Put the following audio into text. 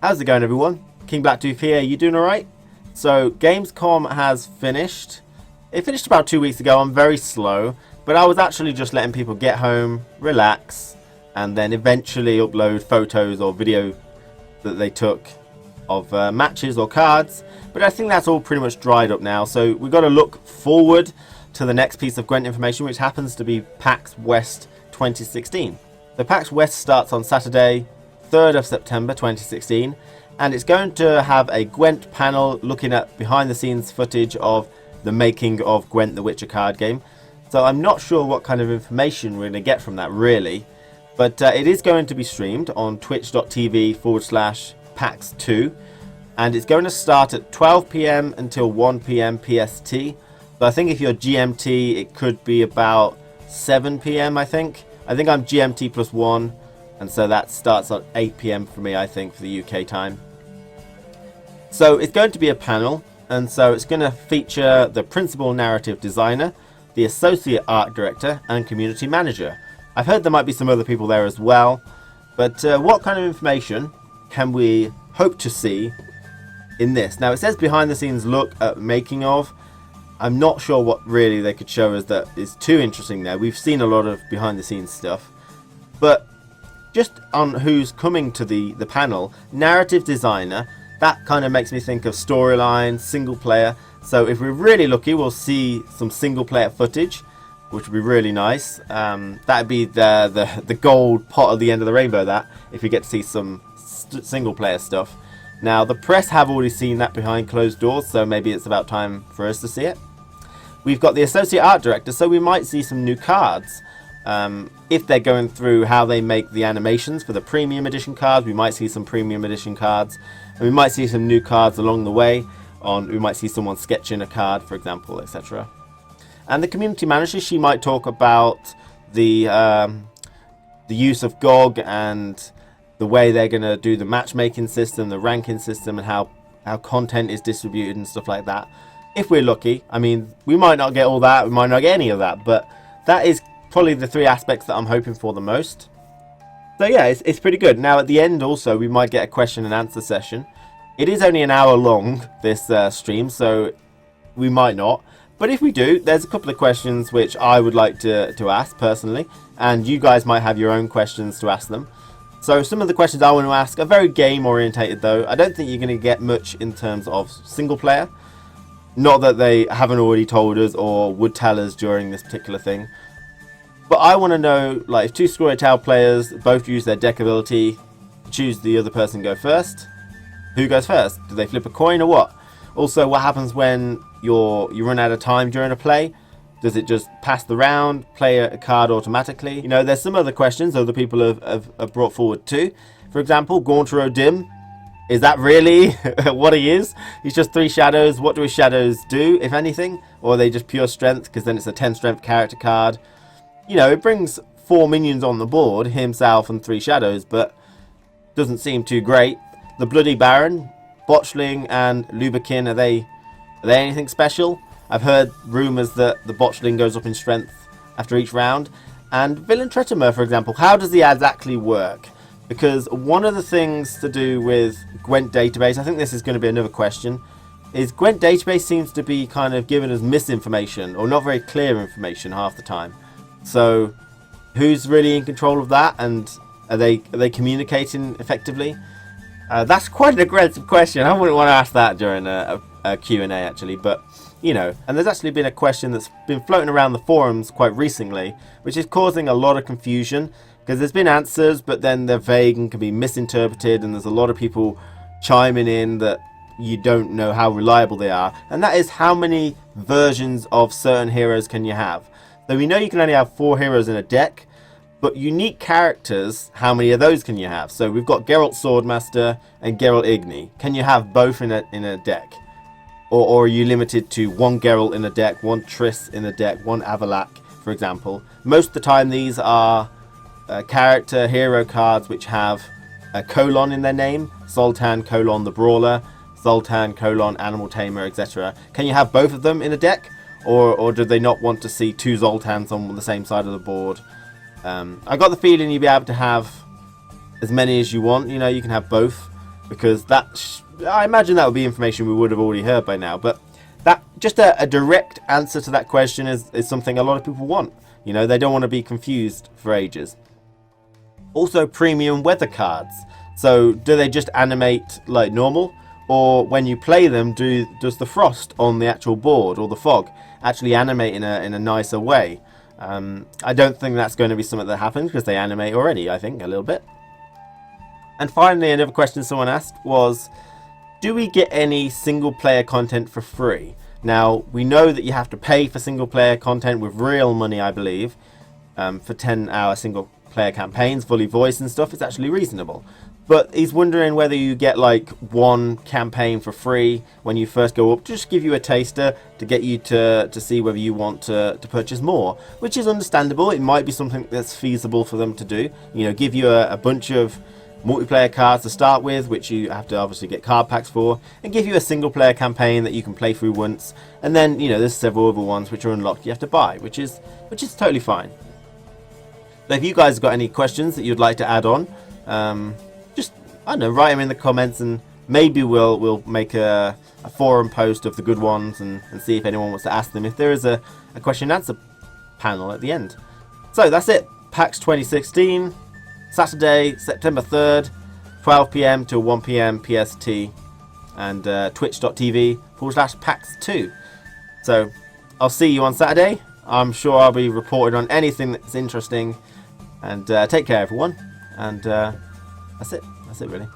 How's it going, everyone? King Blacktooth here. You doing alright? So, Gamescom has finished. It finished about 2 weeks ago. I'm very slow, but I was actually just letting people get home, relax, and then eventually upload photos or video that they took of matches or cards. But I think that's all pretty much dried up now. So we've got to look forward to the next piece of Gwent information, which happens to be PAX West 2016. The PAX West starts on Saturday, 3rd of September 2016, and it's going to have a Gwent panel looking at behind the scenes footage of the making of Gwent the Witcher card game. So I'm not sure what kind of information we're going to get from that really, but it is going to be streamed on twitch.tv/PAX2, and it's going to start at 12 PM until 1 PM PST. But I think if you're GMT, it could be about 7 PM, I think. I think I'm GMT +1. And so that starts at 8 PM for me, I think, for the UK time. So it's going to be a panel, and so it's going to feature the principal narrative designer, the associate art director, and community manager. I've heard there might be some other people there as well, but what kind of information can we hope to see in this? Now it says behind the scenes look at making of. I'm not sure what really they could show us that is too interesting there. We've seen a lot of behind the scenes stuff, but just on who's coming to the panel, narrative designer, that kind of makes me think of storyline, single player. So if we're really lucky, we'll see some single player footage, which would be really nice. That'd be the gold pot at the end of the rainbow, that, if we get to see some single player stuff. Now, the press have already seen that behind closed doors, so maybe it's about time for us to see it. We've got the associate art director, so we might see some new cards. If they're going through how they make the animations for the premium edition cards, we might see some premium edition cards, and we might see some new cards along the way. We might see someone sketching a card, for example, etc. And the community manager, she might talk about the use of GOG and the way they're going to do the matchmaking system, the ranking system, and how content is distributed and stuff like that. If we're lucky, I mean, we might not get all that, we might not get any of that, but that is probably the three aspects that I'm hoping for the most. So yeah, it's pretty good. Now at the end also, we might get a question and answer session. It is only an hour long, this stream, so we might not. But if we do, there's a couple of questions which I would like to ask personally, and you guys might have your own questions to ask them. So some of the questions I want to ask are very game orientated though. I don't think you're going to get much in terms of single player. Not that they haven't already told us or would tell us during this particular thing. But I want to know, like, if two Screwy Tale players both use their deck ability, choose the other person go first. Who goes first? Do they flip a coin or what? Also, what happens when you run out of time during a play? Does it just pass the round, play a card automatically? You know, there's some other questions other people have brought forward too. For example, Gauntero Dim. Is that really what he is? He's just 3 shadows. What do his shadows do, if anything? Or are they just pure strength, because then it's a 10 strength character card? You know, it brings 4 minions on the board, himself and 3 shadows, but doesn't seem too great. The Bloody Baron, Botchling and Lubikin, are they anything special? I've heard rumours that the Botchling goes up in strength after each round. And Villain Tretimer, for example, how does he exactly work? Because one of the things to do with Gwent database, I think this is going to be another question, is Gwent database seems to be kind of giving us misinformation or not very clear information half the time. So who's really in control of that, and are they communicating effectively? That's quite an aggressive question. I wouldn't want to ask that during a Q&A actually, but you know, and there's actually been a question that's been floating around the forums quite recently, which is causing a lot of confusion, because there's been answers, but then they're vague and can be misinterpreted, and there's a lot of people chiming in that you don't know how reliable they are, and that is how many versions of certain heroes can you have. So we know you can only have 4 heroes in a deck, but unique characters, how many of those can you have? So we've got Geralt Swordmaster and Geralt Igni. Can you have both in a deck? Or are you limited to 1 Geralt in a deck, 1 Triss in a deck, 1 Avalak, for example? Most of the time these are character hero cards which have a colon in their name. Zoltan colon the Brawler, Zoltan colon Animal Tamer, etc. Can you have both of them in a deck? Or do they not want to see 2 Zoltans on the same side of the board? I got the feeling you'd be able to have as many as you want. You know, you can have both. because I imagine that would be information we would have already heard by now. But that just a direct answer to that question is something a lot of people want. You know, they don't want to be confused for ages. Also, premium weather cards. So do they just animate like normal, or when you play them, does the frost on the actual board or the fog actually animate in a nicer way? I don't think that's going to be something that happens, because they animate already, I think, a little bit. And finally, another question someone asked was, do we get any single player content for free? Now, we know that you have to pay for single player content with real money, I believe, for 10-hour single player campaigns, fully voiced and stuff. It's actually reasonable. But he's wondering whether you get like one campaign for free when you first go up, just give you a taster to get you to see whether you want to purchase more, which is understandable. It might be something that's feasible for them to do. You know, give you a bunch of multiplayer cards to start with, which you have to obviously get card packs for, and give you a single player campaign that you can play through once, and then, you know, there's several other ones which are unlocked you have to buy, which is totally fine. So if you guys have got any questions that you'd like to add on, just, I don't know, write them in the comments, and maybe we'll make a forum post of the good ones and see if anyone wants to ask them if there is a question and answer panel at the end. So that's it. PAX 2016, Saturday, September 3rd, 12 PM till 1 PM PST, and twitch.tv/PAX2. So I'll see you on Saturday. I'm sure I'll be reporting on anything that's interesting. And take care, everyone. And that's it. That's it, really.